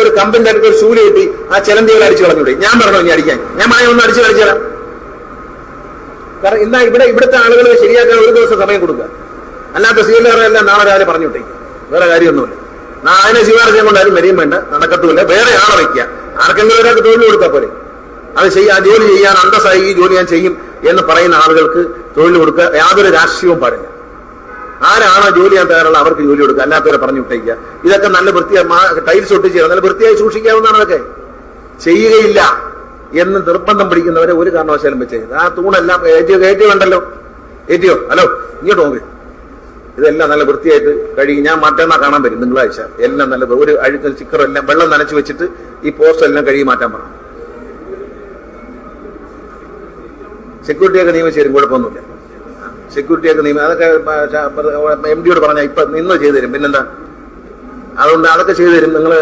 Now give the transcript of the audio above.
ഒരു കമ്പിന്റെ അടുത്ത് ഒരു ശൂല് കിട്ടി ആ ചിലന്തികൾ അടിച്ചു കളഞ്ഞൂടെ? ഞാൻ പറഞ്ഞോ ഇനി അടിക്കാൻ? ഞാൻ ഒന്ന് അടിച്ചു കളിച്ചാലാം. കാരണം ഇന്നാ ഇവിടുത്തെ ആളുകൾ ശരിയാക്കാൻ ഒരു ദിവസം സമയം കൊടുക്കുക. അല്ലാത്ത സ്വീകരണം നാളെ രാവിലെ പറഞ്ഞു വിട്ടേക്കും. വേറെ കാര്യമൊന്നുമില്ല. അതിനെ ശിവാർജയം കൊണ്ടാരും വരികയും വേണ്ട, നടക്കത്തുമില്ല. വേറെ ആളെ വയ്ക്കുക. ആർക്കെങ്കിലും ഒരാൾക്ക് തൊഴിൽ കൊടുത്താൽ പോലെ അത് ചെയ്യാൻ, ജോലി ചെയ്യാൻ അന്തസ്സായി ഈ ജോലി ഞാൻ ചെയ്യും എന്ന് പറയുന്ന ആളുകൾക്ക് തൊഴിൽ കൊടുക്കുക. യാതൊരു രാഷ്ട്രീയവും പാടില്ല. ആരാണോ ജോലി ചെയ്യാൻ തയ്യാറുള്ള അവർക്ക് ജോലി കൊടുക്കുക, അല്ലാത്തവരെ പറഞ്ഞു വിട്ടേക്കുക. ഇതൊക്കെ നല്ല വൃത്തിയായി ടൈൽസ് ഒട്ടിച്ച് നല്ല വൃത്തിയായി സൂക്ഷിക്കാവുന്നതാണ്. അതൊക്കെ ചെയ്യുകയില്ല എന്ന് നിർബന്ധം പിടിക്കുന്നവരെ ഒരു കാരണവശാലും വെച്ചേക്കുന്നത്. ആ തൂണെല്ലാം ഏറ്റിയോ കണ്ടല്ലോ, ഏറ്റിയോ? ഹലോ, ഇങ്ങോട്ട് നോക്ക്. ഇതെല്ലാം നല്ല വൃത്തിയായിട്ട് കഴുകി ഞാൻ മറ്റന്നാ കാണാൻ വരും തിങ്കളാഴ്ച. എല്ലാം നല്ല ഒരു അഴുക്കൽ ചിക്കറും എല്ലാം വെള്ളം നനച്ച് വെച്ചിട്ട് ഈ പോസ്റ്റ് എല്ലാം കഴുകി മാറ്റാൻ പറഞ്ഞു. സെക്യൂരിറ്റിയൊക്കെ നിയമിച്ചു തരും, കുഴപ്പമൊന്നുമില്ല. സെക്യൂരിറ്റിയൊക്കെ നിയമം അതൊക്കെ എം ഡിയോട് പറഞ്ഞാൽ ഇപ്പൊ നിന്ന് ചെയ്തു തരും. പിന്നെന്താ? അതുകൊണ്ട് അതൊക്കെ ചെയ്തു തരും. നിങ്ങൾ